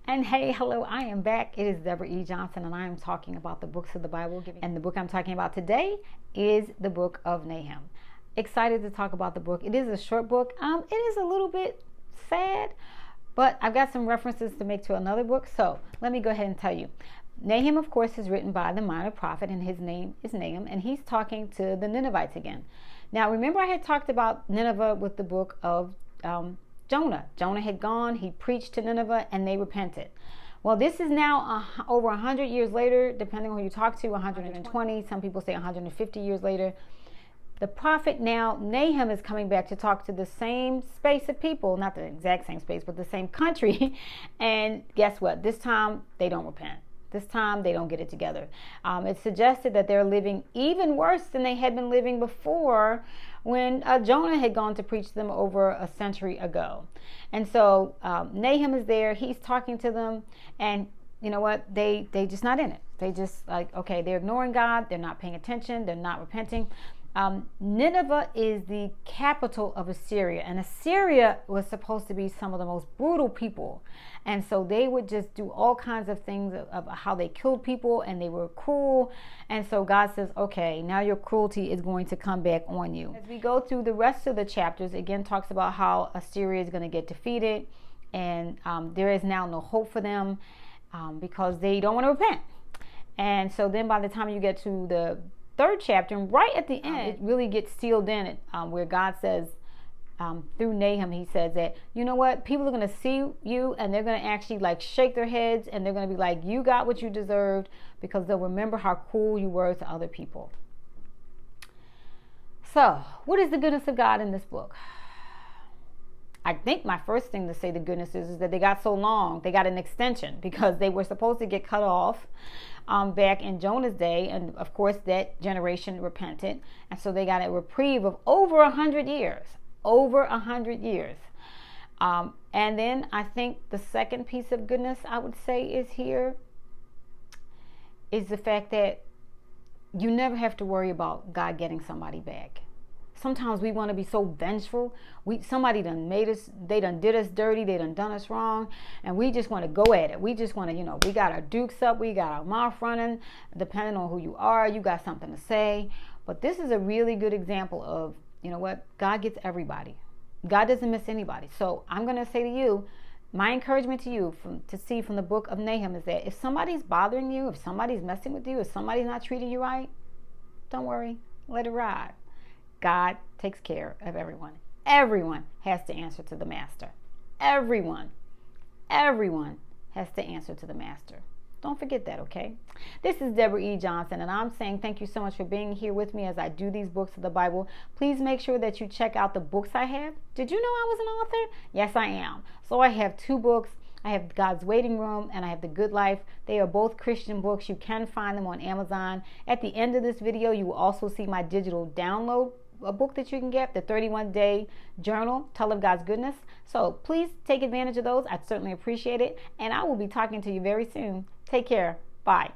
And hey, hello, I am back. It is Deborah E. Johnson, and I am talking about the books of the Bible. And the book I'm talking about today is the book of Nahum. Excited to talk about the book. It is a short book. It is a little bit sad, but I've got some references to make to another book. So let me go ahead and tell you. Nahum, of course, is written by the minor prophet, and his name is Nahum, and he's talking to the Ninevites again. Now, remember I had talked about Nineveh with the book of Jonah. Jonah had gone, he preached to Nineveh, and they repented. Well, this is now over 100 years later, depending on who you talk to, 120, some people say 150 years later. The prophet now, Nahum, is coming back to talk to the same space of people, not the exact same space, but the same country. And guess what? This time, they don't repent. This time, they don't get it together. It's suggested that they're living even worse than they had been living before when Jonah had gone to preach to them over a century ago. And so Nahum is there. He's talking to them. And you know what? They just not in it. They just like, okay, they're ignoring God. They're not paying attention. They're not repenting. Nineveh is the capital of Assyria, and Assyria was supposed to be some of the most brutal people, and so they would just do all kinds of things of how they killed people, and they were cruel. And so God says, okay, now your cruelty is going to come back on you. As we go through the rest of the chapters, again talks about how Assyria is going to get defeated, and there is now no hope for them because they don't want to repent. And so then by the time you get to the third chapter, and right at the end, it really gets sealed in where God says, through Nahum, he says that, you know what, people are going to see you and they're going to actually like shake their heads, and they're going to be like, you got what you deserved, because they'll remember how cruel you were to other people. So what is the goodness of God in this book? I think my first thing to say the goodness is that they got so long, they got an extension, because they were supposed to get cut off back in Jonah's day, and of course that generation repented, and so they got a reprieve of over 100 years. Over 100 years. And then I think the second piece of goodness I would say is here is the fact that you never have to worry about God getting somebody back. Sometimes we want to be so vengeful. Somebody done made us, they done did us dirty, they done us wrong, and we just want to go at it. We just want to, we got our dukes up, we got our mouth running. Depending on who you are, you got something to say. But this is a really good example of, you know what, God gets everybody. God doesn't miss anybody. So I'm going to say to you, my encouragement to you to see from the book of Nahum is that if somebody's bothering you, if somebody's messing with you, if somebody's not treating you right, don't worry, let it ride. God takes care of everyone. Everyone has to answer to the master. Everyone has to answer to the master. Don't forget that, okay? This is Deborah E. Johnson, and I'm saying thank you so much for being here with me as I do these books of the Bible. Please make sure that you check out the books I have. Did you know I was an author? Yes, I am. So I have 2 books. I have God's Waiting Room, and I have The Good Life. They are both Christian books. You can find them on Amazon. At the end of this video, you will also see my digital download, a book that you can get, the 31-day journal, Tell of God's Goodness. So please take advantage of those. I'd certainly appreciate it. And I will be talking to you very soon. Take care. Bye.